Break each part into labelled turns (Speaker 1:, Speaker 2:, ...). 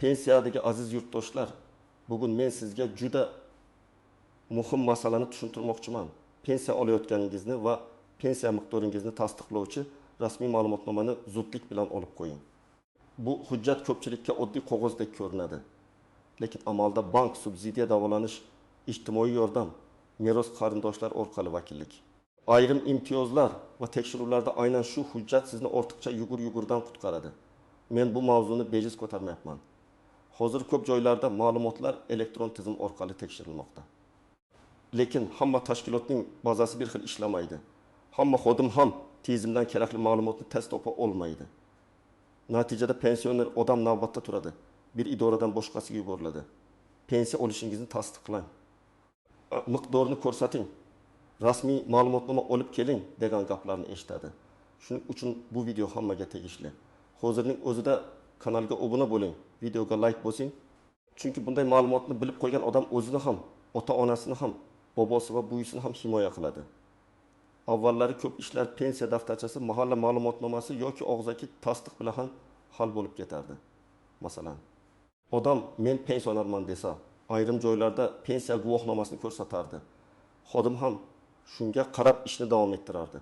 Speaker 1: Pensiyadagi aziz yurtdoshlar, bugun men sizga juda muhim masalani tushuntirmoqchiman. Pensiya olayotganingizni va pensiya miqdoringizni tasdiqlovchi rasmiy ma'lumotnomani zudlik bilan olib qo'ying. Bu hujjat ko'pchilikka oddiy qog'ozdek ko'rinadi. Lekin amalda bank, subsidiya davolanish, ijtimoiy yordam, meros qarindoshlar orqali vakillik. Ayrim imtiyozlar va tekshiruvlarda aynan shu hujjat sizni ortiqcha yugur-yugurdan qutqaradi. Men bu mavzuni bejiz ko'tarmayapman. Hozir ko'p joylarda ma'lumotlar elektron tizim orqali tekshirilmoqda. Lekin hamma tashkilotning bazasi bir xil ishlamaydi. Hamma xodim ham tizimdan kerakli ma'lumotni tez topa olmaydi. Natijada pensioner odam navbatda turadi. Bir idoradan boshqasiga yuboriladi. Pensiya olishingizni tasdiqlang. Miqdorini ko'rsating. Rasmiy ma'lumotnoma olib keling degan gaplarni eshitadi. Shuning uchun bu video hammaga tegishli. Hozirning o'zida kanalga obuna bo'ling, videoga like bosing. Chunki bunday ma'lumotni bilib qo'ygan odam o'zini ham, ota-onasini ham, bobosi va buyisini ham himoya qiladi. Avvallari ko'p ishlar pensiya daftarchasi, mahalla ma'lumotnomasi yoki og'zaki tasdiq bilan ham hal bo'lib ketardi. Masalan, odam men pensionerman desa, ayrim joylarda pensiya guvohnomasini ko'rsatardi. Xodim ham shunga qarab ishni davom ettirardi.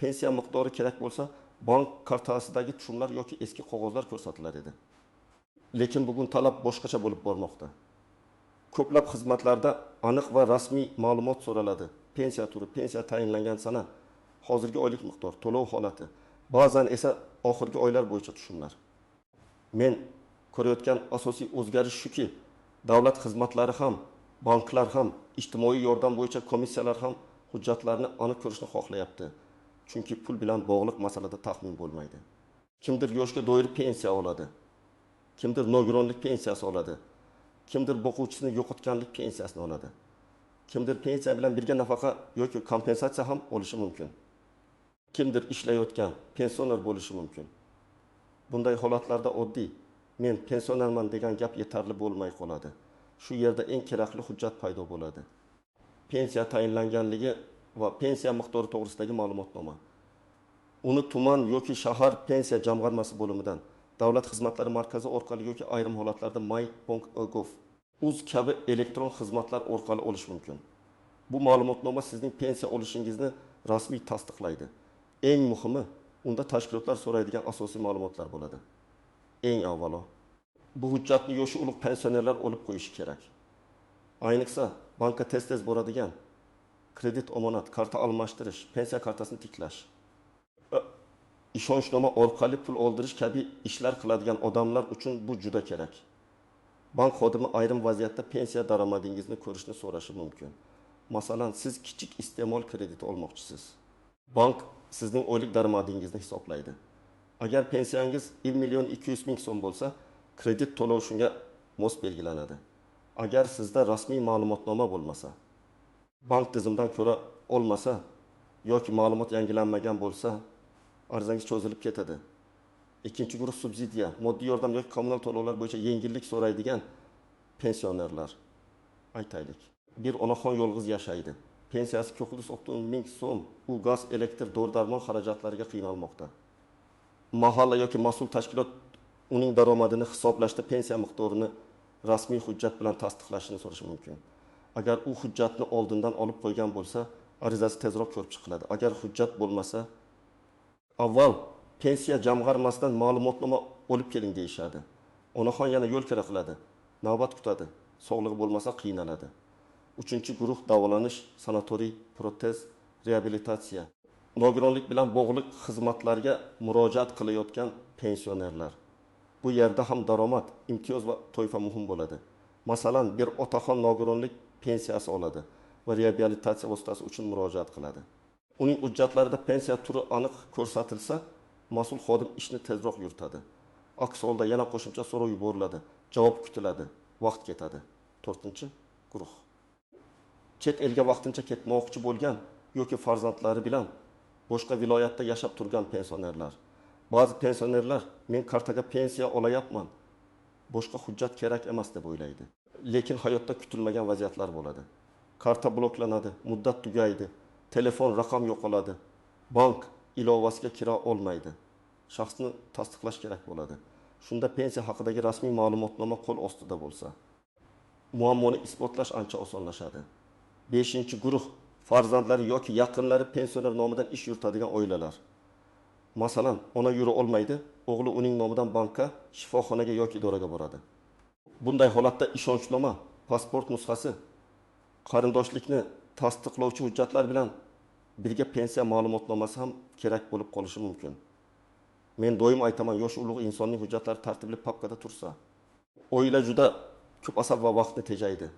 Speaker 1: Pensiya miqdori kerak bo'lsa, bank kartasidagi tushumlar yoki eski qog'ozlar ko'rsatilar edi. Lekin bugun talab boshqacha bo'lib bormoqda. Ko'plab xizmatlarda aniq va rasmiy ma'lumot so'raladi. Pensiya turi, pensiya tayinlangan sana, hozirgi oylik miqdor, to'lov holati, ba'zan esa oxirgi oylar bo'yicha tushumlar. Men ko'rayotgan asosiy o'zgarish shuki, davlat xizmatlari ham, banklar ham, ijtimoiy yordam bo'yicha komissiyalar ham hujjatlarni aniq ko'rishni xohlayapti. Chunki pul bilan bog'liq masalada taxmin bo'lmaydi. Kimdir yoshga doir pensiya oladi. Kimdir nogironlik pensiyasi oladi. Kimdir boquvchisini yo'qotganlik pensiyasini oladi. Kimdir pensiya bilan birga nafaqa yoki kompensatsiya ham olishi mumkin. Kimdir ishlayotgan pensioner bo'lishi mumkin. Bunday holatlarda oddiy men pensionerman degan gap yetarli bo'lmay qoladi. Shu yerda eng kerakli hujjat paydo bo'ladi. Pensiya tayinlanganligi va pensiya miqdori to'g'risidagi ma'lumotnoma. Uni tuman yoki shahar pensiya jamg'armasi bo'limidan, davlat xizmatlari markazi orqali yoki ayrim holatlarda my.gov, uz kabi elektron xizmatlar orqali olish mumkin. Bu ma'lumotnoma sizning pensiya olishingizni rasmiy tasdiqlaydi. Eng muhimi, unda tashkilotlar so'raydigan asosiy ma'lumotlar bo'ladi. Eng avvalo, bu hujjatni yoshi ulug' pensionerlar olib qo'yishi kerak. Ayniqsa, bankka tez-tez boradigan, kredit omonat, karta almashtirish, pensiya kartasini tiklash, ishonchnoma orqali pul oldirish kabi ishlar qiladigan odamlar uchun bu juda kerak. Bank xodimi ayrim vaziyatda pensiya daromadingizni ko'rishni so'rashi mumkin. Masalan, siz kichik iste'mol krediti olmoqchisiz. Bank sizning oylik daromadingizni hisoblaydi. Agar pensiyangiz 1.200.000 so'm bo'lsa, kredit to'lovi shunga mos belgilanadi. Agar sizda rasmiy ma'lumotnoma bo'lmasa, bank tizimdan ko'ra olmasa yoki ma'lumot yangilanmagan bo'lsa, arzangiz cho'zilib ketadi. Ikkinchi guruh subsidiya, moddiy yordam yoki kommunal to'lovlar bo'yicha yengillik so'raydigan pensionerlar. Aytaylik, bir onaxon yolg'iz yashaydi. Pensiyasi 960.000 so'm, u gaz, elektr, dori-darmon xarajatlariga qiynalmoqda. Mahalla yoki mas'ul tashkilot uning daromadini hisoblashda pensiya miqdorini rasmiy hujjat bilan tasdiqlashini so'rashi mumkin. Agar u hujjatni oldindan olib qo'ygan bo'lsa, arizasi tezroq ko'rib chiqiladi. Agar hujjat bo'lmasa, avval pensiya jamg'armasidan ma'lumotnoma olib keling deyishadi. Onaxon yana yo'l kira qiladi, navbat kutadi, sog'lig'i bo'lmasa qiynaladi. Uchinchi guruh davolanish, sanatoriy, protez, reabilitatsiya, nogironlik bilan bog'liq xizmatlarga murojaat qilayotgan pensionerlar. Bu yerda ham daromad, imtiyoz va to'yfa muhim bo'ladi. Masalan, bir otaxon nogironlik pensiyasi oladi va reabilitatsiya vositasi uchun murojaat qiladi. Uning hujjatlarida pensiya turi aniq ko'rsatilsa, mas'ul xodim ishni tezroq yuritadi. Aks holda yana qo'shimcha so'rov yuboriladi, javob kutiladi, vaqt ketadi. 4-guruh. Chet elga vaqtincha ketmoqchi bo'lgan yoki farzandlari bilan boshqa viloyatda yashab turgan pensionerlar. Ba'zi pensionerlar men kartaga pensiya olayapman, boshqa hujjat kerak emas deb o'ylaydi. Lekin hayotda kutilmagan vaziyatlar bo'ladi. Karta bloklanadi, muddat tugaydi, telefon raqam yo'qoladi, bank ilovasiga kira olmaydi. Shaxsni tasdiqlash kerak bo'ladi. shunda pensiya haqidagi rasmiy ma'lumotnoma qo'l ostida bo'lsa, muammoni isbotlash ancha osonlashadi. 5-guruh farzandlari yoki yaqinlari pensioner nomidan ish yuritadigan oilalar. Masalan, ona yura olmaydi, o'g'li uning nomidan bankka, shifoxonaga yoki idoraga boradi. Bunday holatda ishonchnoma, pasport nusxasi, qarindoshlikni tasdiqlovchi hujjatlar bilan birga pensiya ma'lumotnomasi ham kerak bo'lib qolishi mumkin. Men doim aytaman, yosh ulug' insonning hujjatlari tartibli papkada tursa, oila juda ko'p asab va vaqtni tejaydi.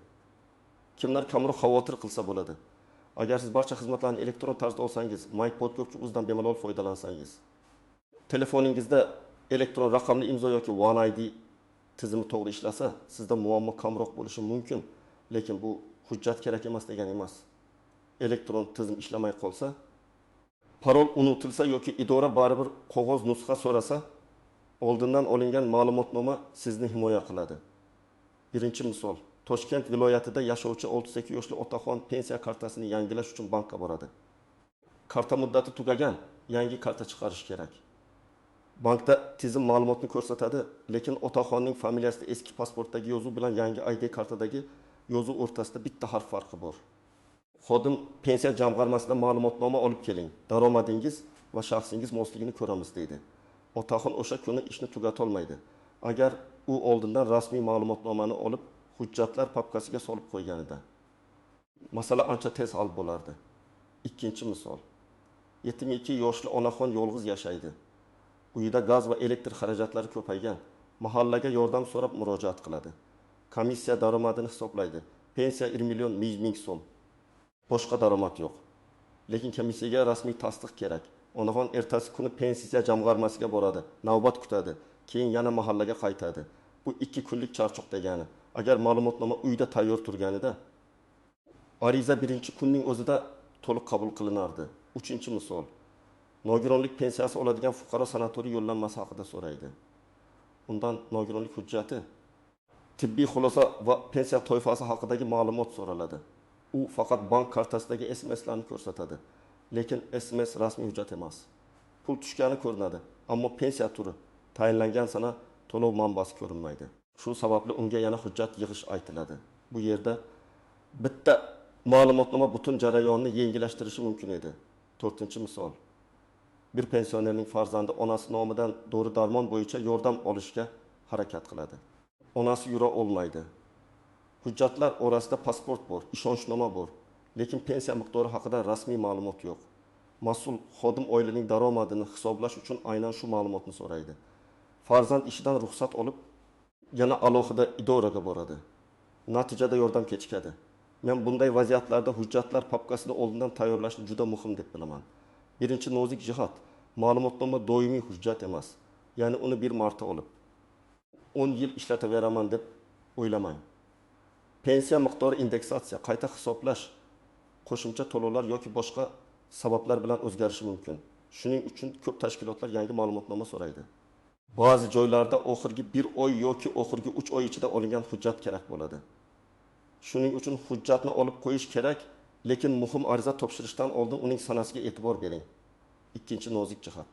Speaker 1: Kimlar kamroq xavotir qilsa bo'ladi. Agar siz barcha xizmatlarni elektron tarzda olsangiz, MyPodGov.uzdan bemalol foydalansangiz, telefoningizda elektron raqamli imzo yoki One ID tizimi to'g'ri ishlasa, sizda muammo kamroq bo'lishi mumkin, lekin bu hujjat kerak emas degani emas. Elektron tizim ishlamay qolsa, parol unutilsa yoki idora baribir qog'oz nusxa so'rasa, oldindan olingan ma'lumotnoma sizni himoya qiladi. Birinchi misol, Toshkent viloyatida yashovchi 32 yoshli otaxon pensiya kartasini yangilash uchun bankka boradi. Karta muddati tugagan, yangi karta chiqarish kerak. Bankda tizim ma'lumotni ko'rsatadi, lekin otaxonning familiyasida eski pasportdagi yozuv bilan yangi ID kartadagi yozuv o'rtasida bitta harf farqi bor. Xodim pensiya jamg'armasidan ma'lumotnoma olib keling. Daromadingiz va shaxsingiz mosligini ko'ramiz deydi. Otaxon o'sha kuni ishni tugatolmaydi. Agar u oldindan rasmiy ma'lumotnomani olib hujjatlar papkasiga solib qo'yganida. Masala ancha tez hal bo'lardi. Ikkinchi misol. 72 yoshli onaxon yolg'iz yashaydi. Uyida gaz va elektr xarajatlari ko'paygan. Mahallaga yordam so'rab murojaat qiladi. Komissiya daromadini hisoblaydi. Pensiya 1 million 100 ming so'm. Boshqa daromad yo'q. Lekin komissiyaga rasmiy tasdiq kerak. Onaxon ertasi kuni pensiya jamg'armasiga boradi, navbat kutadi, keyin yana mahallaga qaytadi. Bu 2 kunlik charchoq degani. Agar ma'lumotnoma uyda tayyor turganida, ariza birinchi kunning o'zida to'liq qabul qilinardi. Uchinchi misol. Nogironlik pensiyasi oladigan fuqaro sanatoriy yo'llanmasi haqida so'raydi. Undan nogironlik hujjati, tibbiy xulosa va pensiya toifasi haqidagi ma'lumot so'raladi. U faqat bank kartasidagi SMS'larni ko'rsatadi, lekin SMS rasmiy hujjat emas. Pul tushgani ko'rinadi, ammo pensiya turi, tayinlangan sana to'lov manbasi ko'rinmaydi. Shu sababli unga yana hujjat yig'ish aytiladi. Bu yerda bitta ma'lumotnoma butun jarayonni yengillashtirishi mumkin edi. 4-misol. Bir pensionerning farzandi onasi nomidan dori-darmon bo'yicha yordam olishga harakat qiladi. Onasi yura olmaydi. Hujjatlar orasida pasport bor, ishonchnoma bor, lekin pensiya miqdori haqida rasmiy ma'lumot yo'q. Mas'ul xodim oilaning daromadini hisoblash uchun aynan shu ma'lumotni so'raydi. Farzand ishidan ruxsat olib, yana alohida idoraga boradi. Natijada yordam kechikadi. Men bunday vaziyatlarda hujjatlar papkasini oldindan tayyorlashni juda muhim deb bilaman. Birinchi nozik jihat, ma'lumotnoma doimiy hujjat emas. Ya'ni uni bir marta olib 10 yil ishlataveraman deb o'ylamang. Pensiya miqdori indeksatsiya, qayta hisoblash, qo'shimcha to'lovlar yoki boshqa sabablar bilan o'zgarishi mumkin. Shuning uchun ko'p tashkilotlar yangi ma'lumotnoma so'raydi. Ba'zi joylarda oxirgi 1 oy yoki oxirgi 3 oy ichida olingan hujjat kerak bo'ladi. Shuning uchun hujjatni olib qo'yish kerak, lekin muhim ariza topshirishdan oldin uning sanasiga e'tibor bering. Ikkinchi nozik jihat.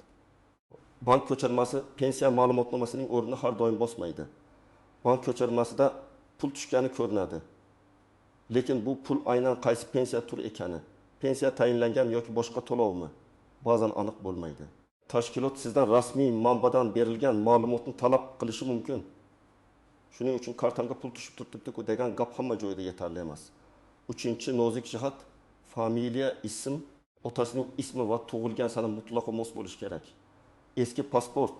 Speaker 1: Bank ko'chirmasi pensiya ma'lumotnomasining o'rnini har doim bosmaydi. Bank ko'chirmasida pul tushgani ko'rinadi. Lekin bu pul aynan qaysi pensiya turi ekani, pensiya tayinlangan yoki boshqa to'lovmi, ba'zan aniq bo'lmaydi. Tashkilot sizdan rasmiy manbadan berilgan ma'lumotni talab qilishi mumkin. Shuning uchun kartamga pul tushib turibdi-ku degan gap hamma joyda yetarli emas. Uchinchi nozik jihat, familiya, ism, otasining ismi va tug'ilgan sana mutlaqo mos bo'lishi kerak. Eski pasport,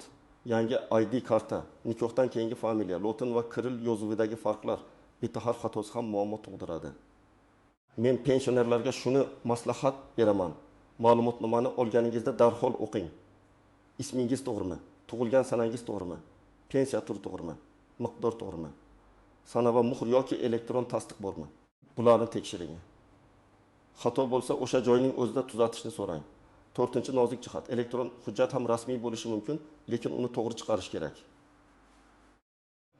Speaker 1: yangi ID karta, nikohdan keyingi familiya, lotin va kiril yozuvidagi farqlar, bitta harf xatosi ham muammo tug'diradi. Men pensionerlarga shuni maslahat beraman. Ma'lumotnomani olganingizda darhol o'qing. Ismingiz to'g'rimi? Tug'ilgan sanangiz to'g'rimi? Pensiya turi to'g'rimi? Miqdor to'g'rimi? Sana va muhr yoki elektron tasdiq bormi? Bularni tekshiring. Xato bo'lsa o'sha joyning o'zida tuzatishni so'rang. 4-nozik jihat, elektron hujjat ham rasmiy bo'lishi mumkin, lekin uni to'g'ri chiqarish kerak.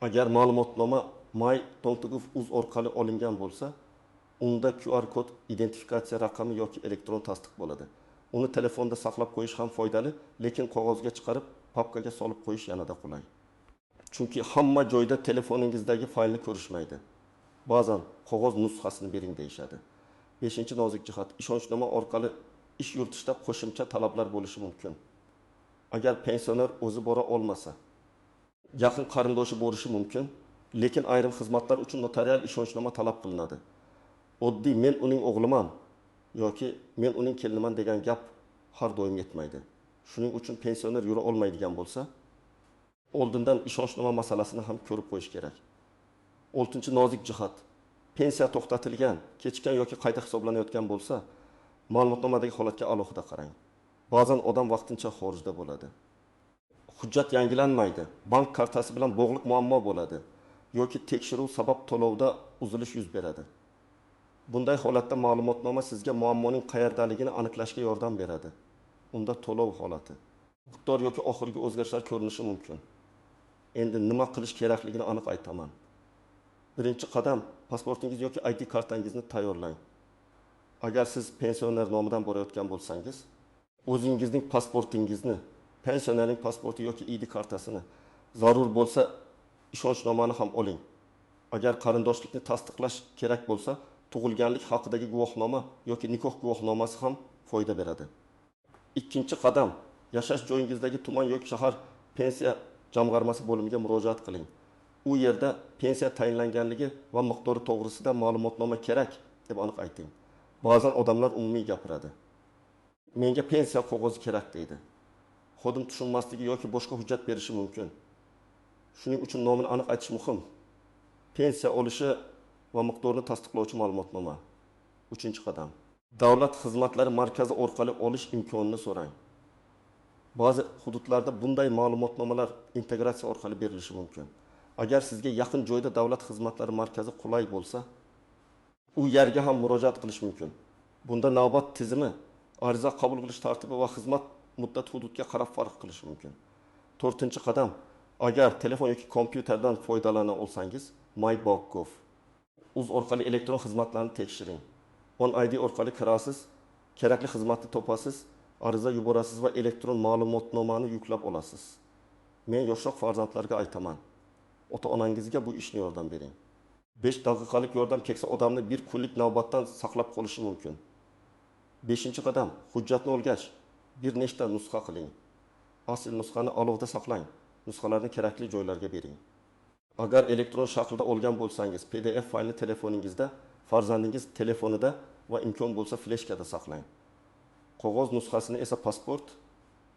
Speaker 1: Agar ma'lumotnoma my.gov.uz orqali olingan bo'lsa, unda QR kod, identifikatsiya raqami yoki elektron tasdiq bo'ladi. Uni telefonda saqlab qo'yish ham foydali, lekin qog'ozga chiqarib, papkaga solib qo'yish yanada qulay. Chunki hamma joyda telefoningizdagi faylni ko'rishmaydi. Ba'zan qog'oz nusxasini bering deyishadi. 5-nozik jihat, ishonchnoma orqali ish yuritishda qo'shimcha talablar bo'lishi mumkin. Agar pensioner o'zi bora olmasa, yaqin qarindoshi bo'lishi mumkin, lekin ayrim xizmatlar uchun notarial ishonchnoma talab qilinadi. Oddiy men uning o'g'liman yoki men uning keliniman degan gap har doim yetmaydi. Shuning uchun pensioner yura olmaydigan bo'lsa, oldindan ishonchnoma masalasini ham ko'rib qo'yish kerak. 6-nozik jihat. Pensiya to'xtatilgan, kechikkan yoki qayta hisoblanayotgan bo'lsa, ma'lumotnomadagi holatga alohida qarang. Ba'zan odam vaqtincha xorijda bo'ladi. Hujjat yangilanmaydi, bank kartasi bilan bog'liq muammo bo'ladi yoki tekshiruv sabab to'lovda uzilish yuz beradi. Bunday holatda ma'lumotnoma sizga muammoning qayerdaligini aniqlashga yordam beradi. Unda to'lov holati, miqdor yoki oxirgi o'zgarishlar ko'rinishi mumkin. Endi nima qilish kerakligini aniq aytaman. Birinchi qadam, pasportingiz yoki ID kartangizni tayyorlang. Agar siz pensioner nomidan borayotgan bo'lsangiz, o'zingizning pasportingizni, pensionerning pasporti yoki ID kartasini, zarur bo'lsa ishonchnomani ham oling. Agar qarindoshlikni tasdiqlash kerak bo'lsa, tug'ilganlik haqidagi guvohnoma yoki nikoh guvohnomasi ham foyda beradi. Ikkinchi qadam, yashash joyingizdagi tuman yoki shahar pensiya jamg'armasi bo'limiga murojaat qiling. U yerda pensiya tayinlanganligi va miqdori to'g'risida ma'lumotnoma kerak deb aniq ayting. Ba'zan odamlar umumiy gapiradi. Menga pensiya qog'ozi kerak deydi. Xodim tushunmasligi yoki boshqa hujjat berishi mumkin. Shuning uchun nomini aniq aytish muhim. Pensiya olishi va miqdorini tasdiqlovchi ma'lumotnoma. 3-qadam. Davlat xizmatlari markazi orqali olish imkonini so'rang. Ba'zi hududlarda bunday ma'lumotnomalar integratsiya orqali berilishi mumkin. Agar sizga yaqin joyda davlat xizmatlari markazi qulay bo'lsa, u yerga ham murojaat qilish mumkin. Bunda navbat tizimi, ariza qabul qilish tartibi va xizmat muddati hududga qarab farq qilishi mumkin. 4-qadam. Agar telefon yoki kompyuterdan foydalana olsangiz, MyBank.gov uz orqali elektron xizmatlarni tekshiring. OnID orqali kirasiz, kerakli xizmatni topasiz, ariza yuborasiz va elektron ma'lumotnomani yuklab olasiz. Men yoshroq farzandlarga aytaman. Ota-onangizga bu ishni yordam bering. 5 daqiqalik yordam keksa odamni bir kunlik navbatdan saqlab qolishi mumkin. 5-qadam. Hujjatni olgach, bir nechta nusxa qiling. Asl nusxani alohida saqlang. Nusxalarni kerakli joylarga bering. Agar elektron shaklda olgan bo'lsangiz, PDF faylni telefoningizda, farzandingiz telefonida va imkon bo'lsa fleshkada saqlang. Qog'oz nusxasini esa pasport,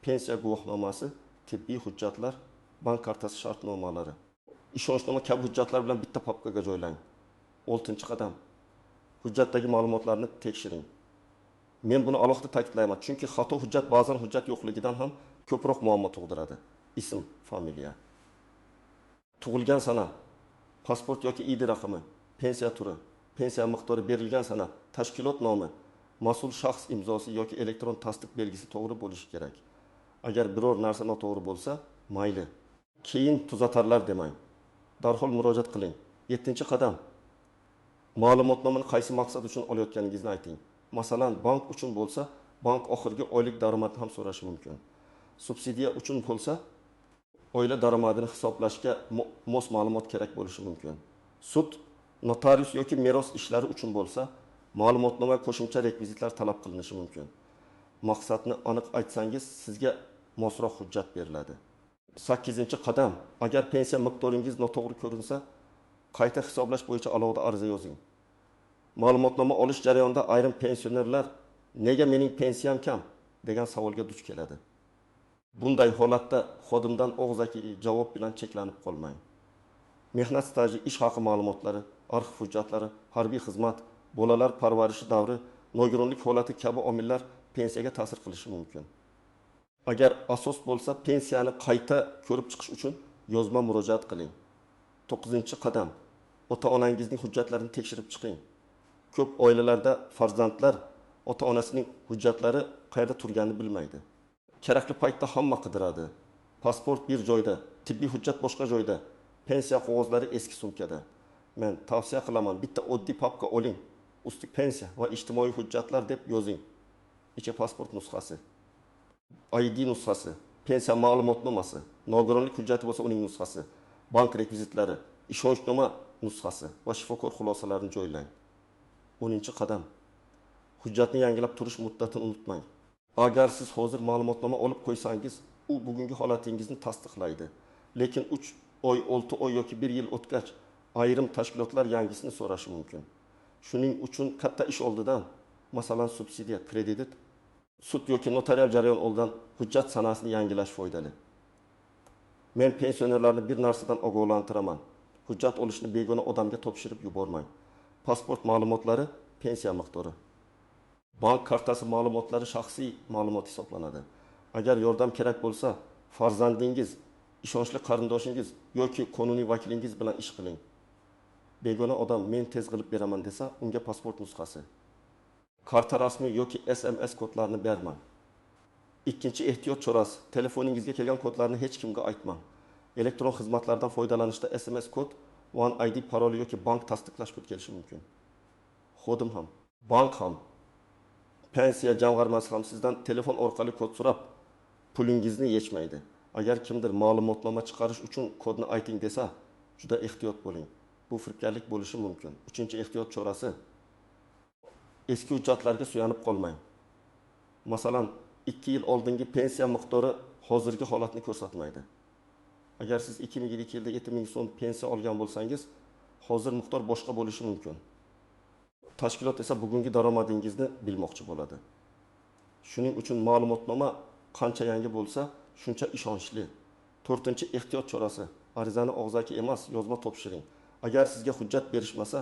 Speaker 1: pensiya guvohnomasi, tibbiy hujjatlar, bank kartasi shartnomalari, ishonchnoma kabi hujjatlar bilan bitta papkaga joylang. 6-qadam. Hujjatdagi ma'lumotlarni tekshiring. Men buni alohida ta'kidlayman, chunki xato hujjat ba'zan hujjat yo'qligidan ham ko'proq muammo tug'diradi. Ism, familiya, tug'ilgan sana, pasport yoki ID raqami, pensiya turi, pensiya miqdori berilgan sana, tashkilot nomi, mas'ul shaxs imzosi yoki elektron tasdiq belgisi to'g'ri bo'lishi kerak. Agar biror narsa noto'g'ri bo'lsa, mayli. Keyin tuzatarlar demang. Darhol murojaat qiling. 7-qadam. Ma'lumotnomani qaysi maqsad uchun olayotganingizni ayting. Masalan, bank uchun bo'lsa, bank oxirgi oylik daromadni ham so'rashi mumkin. Subsidiya uchun bo'lsa, oila daromadini hisoblashga mos ma'lumot kerak bo'lishi mumkin. Sud, notarius yoki meros ishlari uchun bo'lsa, ma'lumotnoma qo'shimcha rekvizitlar talab qilinishi mumkin. Maqsadni aniq aytsangiz, sizga mosroq hujjat beriladi. 8-qadam. Agar pensiya miqdoringiz noto'g'ri ko'rinsa, qayta hisoblash bo'yicha alohida ariza yozing. Ma'lumotnoma olish jarayonida ayrim pensionerlar nega mening pensiyam kam degan savolga duch keladi. Bunday holatda xodimdan og'zaki javob bilan cheklanib qolmang. Mehnat staji, ish haqi ma'lumotlari, arxiv hujjatlari, harbiy xizmat, bolalar parvarishi davri, nogironlik holati kabi omillar pensiyaga ta'sir qilishi mumkin. Agar asos bo'lsa, pensiyani qayta ko'rib chiqish uchun yozma murojaat qiling. 9-qadam. Ota-onangizning hujjatlarini tekshirib chiqing. Ko'p oilalarda farzandlar ota-onasining hujjatlari qayerda turganini bilmaydi. Kerakli paytda hamma qidiradi. Pasport bir joyda, tibbiy hujjat boshqa joyda, pensiya qog'ozlari eski sumkada. Men tavsiya qilaman, bitta oddiy papka oling. Usti pensiya va ijtimoiy hujjatlar deb yozing. Ichi pasport nusxasi, ID nusxasi, pensiya ma'lumotnomasi, nogironlik hujjati bo'lsa uning nusxasi, bank rekvizitlari, ishonchnoma nusxasi va shifokor xulosalarini joylang. 10-qadam. Hujjatni yangilab turish muddatini unutmang. Agar siz hozir ma'lumotnoma olib qo'ysangiz, u bugungi holatingizni tasdiqlaydi. Lekin 3 oy, 6 oy yoki 1 yil o'tgach, ayrim tashkilotlar yangisini so'rashi mumkin. Shuning uchun katta ish oldidan, masalan, subsidiya, kredit, sud yoki notarial jarayon oldidan hujjat sanasini yangilash foydali. Men pensionerlarni bir narsadan ogohlantiraman. Hujjat olishni begona odamga topshirib yubormang. Pasport ma'lumotlari pensiya miqdori. Bank kartasi ma'lumotlari shaxsiy ma'lumot hisoblanadi. Agar yordam kerak bo'lsa, farzandingiz, ishonchli qarindoshingiz yoki qonuniy vakilingiz bilan ish qiling. Begona odam men tez qilib beraman desa, unga pasport nusxasi, karta rasmi yoki SMS kodlarini bermang. Ikkinchi ehtiyot chorasi, telefoningizga kelgan kodlarni hech kimga aytmang. Elektron xizmatlardan foydalanishda SMS kod, One ID paroli yoki bank tasdiqlash kod kelishi mumkin. Xodim ham, bank ham, pensiya jamg'armasi ham sizdan telefon orqali kod so'rab, pulingizni yechmaydi. Agar kimdir ma'lumotnoma chiqarish uchun kodni ayting desa, juda ehtiyot bo'ling. Bu firibgarlik bo'lishi mumkin. 3-ehtiyot chorasi, eski hujjatlarga suyanib qolmang. Masalan, 2 yil oldingi pensiya miqdori hozirgi holatni ko'rsatmaydi. Agar siz 2007 yilda 7000 so'm pensiya olgan bo'lsangiz, hozir miqdor boshqa bo'lishi mumkin. Tashkilot esa bugungi daromadingizni bilmoqchi bo'ladi. Shuning uchun ma'lumotnoma qancha yangi bo'lsa, shuncha ishonchli. 4-ehtiyot chorasi, arizani og'zaki emas, yozma topshiring. Agar sizga hujjat berishmasa,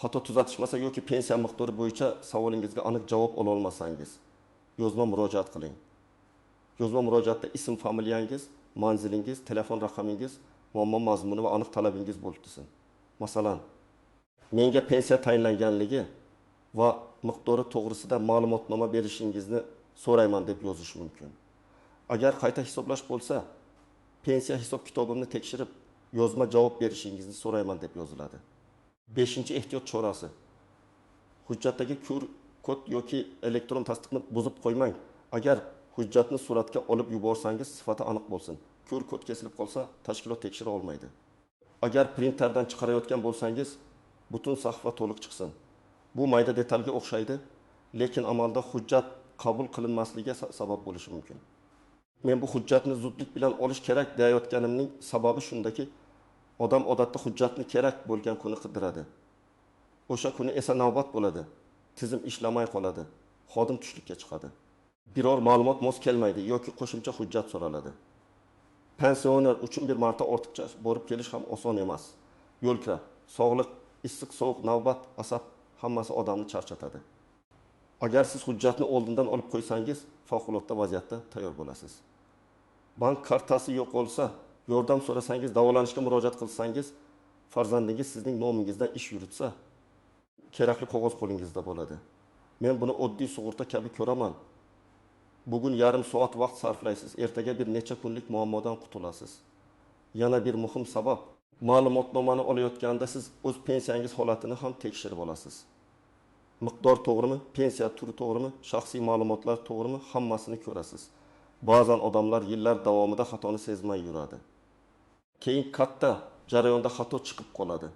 Speaker 1: xato tuzatishmasa yoki pensiya miqdori bo'yicha savolingizga aniq javob ola olmasangiz, yozma murojaat qiling. Yozma murojaatda ism, familiyangiz, manzilingiz, telefon raqamingiz, muammo mazmuni va aniq talabingiz bo'lib tursin. Masalan, menga pensiya tayinlanganligi va miqdori to'g'risida ma'lumotnoma berishingizni so'rayman deb yozish mumkin. Agar qayta hisoblash bo'lsa, pensiya hisob kitobimni tekshirib, yozma javob berishingizni so'rayman deb yoziladi. 5-ehtiyot chorasi. Hujjatdagi QR kod yoki elektron tasdiqni buzib qo'ymang. Agar hujjatni suratga olib yuborsangiz, sifati aniq bo'lsin. QR kod kesilib qolsa, tashkilot tekshira olmaydi. Agar printerdan chiqarayotgan bo'lsangiz, butun sahifa to'liq chiqsin. Bu mayda detalga o'xshaydi, lekin amalda hujjat qabul qilinmasligiga sabab bo'lishi mumkin. Men bu hujjatni zudlik bilan olish kerak deyayotganimning sababi shundaki, odam odatda hujjatni kerak bo'lgan kuni qidiradi. O'sha kuni esa navbat bo'ladi. Tizim ishlamay qoladi. Xodim tushlikka chiqadi. Biror ma'lumot mos kelmaydi yoki qo'shimcha hujjat so'raladi. Pensioner uchun bir marta ortiqcha borib kelish ham oson emas. Yo'lkira, sog'liq, issiq, sovuq, navbat, asab hammasi odamni charchatadi. Agar siz hujjatni oldindan olib qo'ysangiz, favqulodda vaziyatda tayyor bo'lasiz. Bank kartasi yo'q bo'lsa, yordam so'rasangiz, davolanishga murojaat qilsangiz, farzandingiz sizning nomingizdan ish yuritsa, kerakli qog'oz qo'lingizda bo'ladi. Men buni oddiy sug'urta kabi ko'raman. Bugun yarim soat vaqt sarflaysiz, ertaga bir necha kunlik muammodan qutulasiz. Yana bir muhim sabab, ma'lumotnomani olayotganda siz o'z pensiyangiz holatini ham tekshirib olasiz. Miqdor to'g'rimi, pensiya turi to'g'rimi, shaxsiy ma'lumotlar to'g'rimi, hammasini ko'rasiz. Ba'zan odamlar yillar davomida xatoni sezmay yuradi. Keyin katta jarayonda xato chiqib qoladi.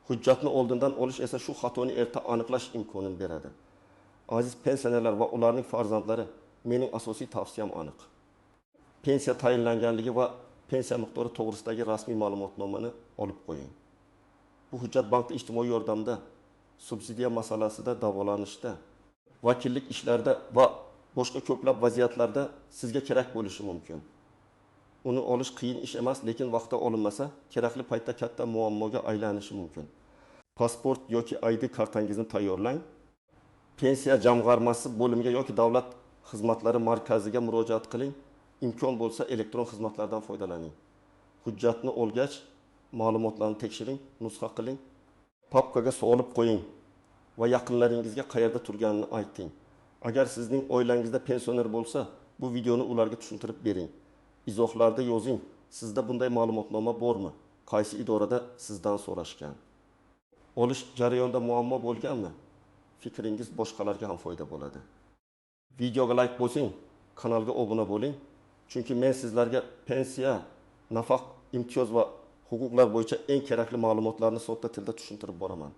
Speaker 1: Hujjatni oldindan olish esa shu xatoni erta aniqlash imkonini beradi. Aziz pensionerlar va ularning farzandlari, mening asosiy tavsiyam aniq. Pensiya tayinlanganligi va pensiya miqdori to'g'risidagi rasmiy ma'lumotnomani olib qo'ying. Bu hujjat bankda ijtimoiy yordamda, subsidiya masalasida, davolanishda, vakillik ishlarida va boshqa ko'plab vaziyatlarda sizga kerak bo'lishi mumkin. Uni olish qiyin ish emas, lekin vaqtda olinmasa, kerakli paytda katta muammoga aylanishi mumkin. Pasport yoki ID kartangizni tayyorlang. Pensiya jamg'armasi bo'limiga yoki davlat xizmatlari markaziga murojaat qiling. Imkon bo'lsa elektron xizmatlardan foydalaning. Hujjatni olgach, ma'lumotlarni tekshiring, nusxa qiling, papkaga solib qo'ying va yaqinlaringizga qayerda turganini ayting. Agar sizning oilangizda pensioner bo'lsa, bu videoni ularga tushuntirib bering. Izohlarda yozing, sizda bunday ma'lumotnoma bormi? Qaysi idorada sizdan so'rashgan? Olish jarayonida muammo bo'lganmi? Fikringiz boshqalarga ham foyda bo'ladi. Videoga like bosing, kanalga obuna bo'ling. Chunki men sizlarga pensiya, nafaq, imtiyoz va huquqlar bo'yicha eng kerakli ma'lumotlarni sodda tilda tushuntirib boraman.